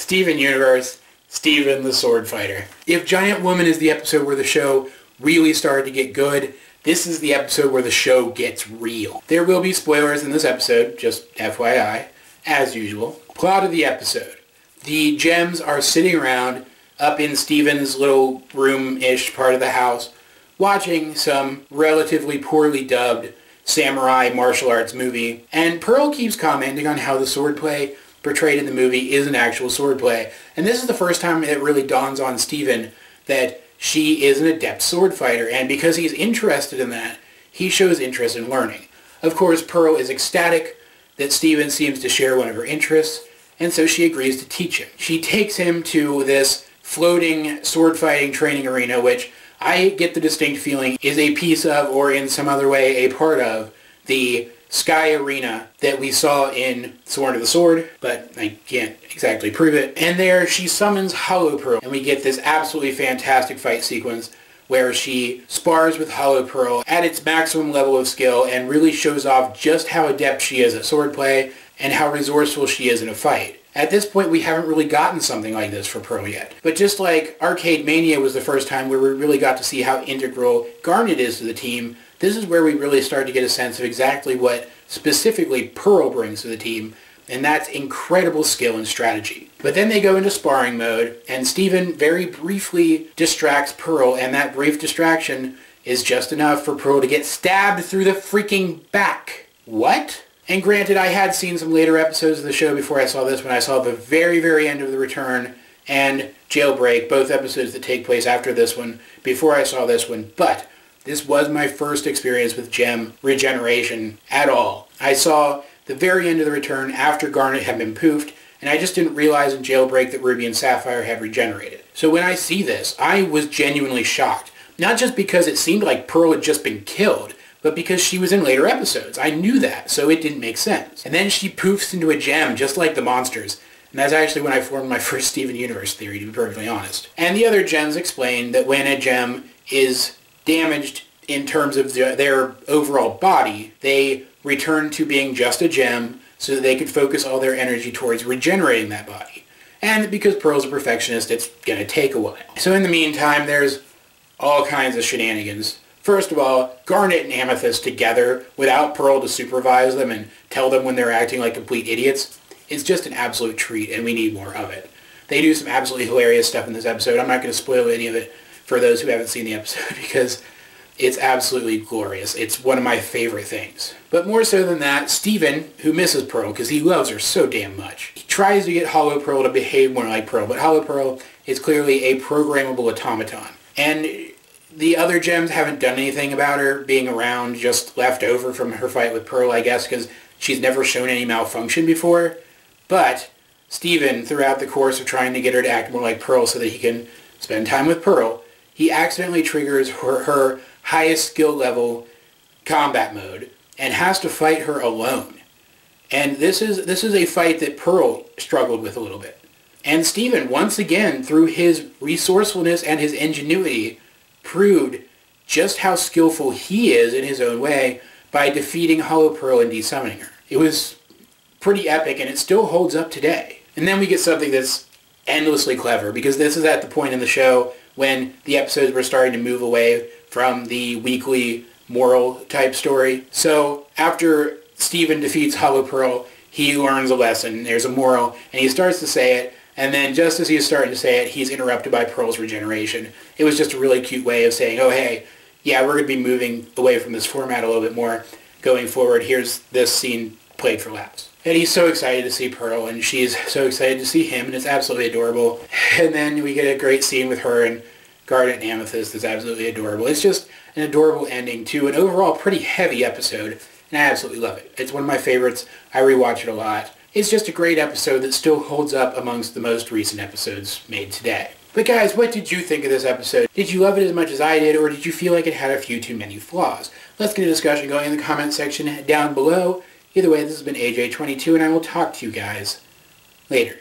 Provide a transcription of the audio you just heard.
Steven Universe, Steven the Sword Fighter. If Giant Woman is the episode where the show really started to get good, this is the episode where the show gets real. There will be spoilers in this episode, just FYI, as usual. Plot of the episode. The gems are sitting around up in Steven's little room-ish part of the house, watching some relatively poorly dubbed samurai martial arts movie, and Pearl keeps commenting on how the swordplay portrayed in the movie is an actual swordplay, and this is the first time it really dawns on Steven that she is an adept sword fighter, and because he's interested in that, he shows interest in learning. Of course, Pearl is ecstatic that Steven seems to share one of her interests, and so she agrees to teach him. She takes him to this floating sword fighting training arena, which I get the distinct feeling is a piece of, or in some other way a part of, the Sky Arena that we saw in Sworn to the Sword, but I can't exactly prove it. And there she summons Hollow Pearl, and we get this absolutely fantastic fight sequence where she spars with Hollow Pearl at its maximum level of skill and really shows off just how adept she is at swordplay and how resourceful she is in a fight. At this point, we haven't really gotten something like this for Pearl yet. But just like Arcade Mania was the first time where we really got to see how integral Garnet is to the team, this is where we really start to get a sense of exactly what specifically Pearl brings to the team, and that's incredible skill and strategy. But then they go into sparring mode, and Steven very briefly distracts Pearl, and that brief distraction is just enough for Pearl to get stabbed through the freaking back. What? And granted, I had seen some later episodes of the show before I saw this one. I saw the very, very end of The Return and Jailbreak, both episodes that take place after this one, before I saw this one. But this was my first experience with gem regeneration at all. I saw the very end of The Return after Garnet had been poofed, and I just didn't realize in Jailbreak that Ruby and Sapphire had regenerated. So when I see this, I was genuinely shocked. Not just because it seemed like Pearl had just been killed, but because she was in later episodes. I knew that, so it didn't make sense. And then she poofs into a gem, just like the monsters. And that's actually when I formed my first Steven Universe theory, to be perfectly honest. And the other gems explain that when a gem is damaged in terms of their overall body, they return to being just a gem so that they could focus all their energy towards regenerating that body. And because Pearl's a perfectionist, it's going to take a while. So in the meantime, there's all kinds of shenanigans. First of all, Garnet and Amethyst together, without Pearl to supervise them and tell them when they're acting like complete idiots, is just an absolute treat, and we need more of it. They do some absolutely hilarious stuff in this episode. I'm not going to spoil any of it for those who haven't seen the episode, because it's absolutely glorious. It's one of my favorite things. But more so than that, Steven, who misses Pearl, because he loves her so damn much, he tries to get Hollow Pearl to behave more like Pearl, but Hollow Pearl is clearly a programmable automaton. And the other gems haven't done anything about her being around, just left over from her fight with Pearl, I guess, because she's never shown any malfunction before. But Steven, throughout the course of trying to get her to act more like Pearl so that he can spend time with Pearl, he accidentally triggers her highest skill level combat mode and has to fight her alone. And this is a fight that Pearl struggled with a little bit. And Steven, once again, through his resourcefulness and his ingenuity, proved just how skillful he is in his own way by defeating Hollow Pearl and desummoning her. It was pretty epic, and it still holds up today. And then we get something that's endlessly clever, because this is at the point in the show when the episodes were starting to move away from the weekly moral type story. So after Steven defeats Hollow Pearl, he learns a lesson, there's a moral, and he starts to say it, and then just as he's starting to say it, he's interrupted by Pearl's regeneration. It was just a really cute way of saying, oh hey, yeah, we're going to be moving away from this format a little bit more going forward. Here's this scene played for laughs. And he's so excited to see Pearl, and she's so excited to see him, and it's absolutely adorable. And then we get a great scene with her and Garnet and Amethyst that's absolutely adorable. It's just an adorable ending to an overall pretty heavy episode, and I absolutely love it. It's one of my favorites. I rewatch it a lot. It's just a great episode that still holds up amongst the most recent episodes made today. But guys, what did you think of this episode? Did you love it as much as I did, or did you feel like it had a few too many flaws? Let's get a discussion going in the comment section down below. Either way, this has been AJ22, and I will talk to you guys later.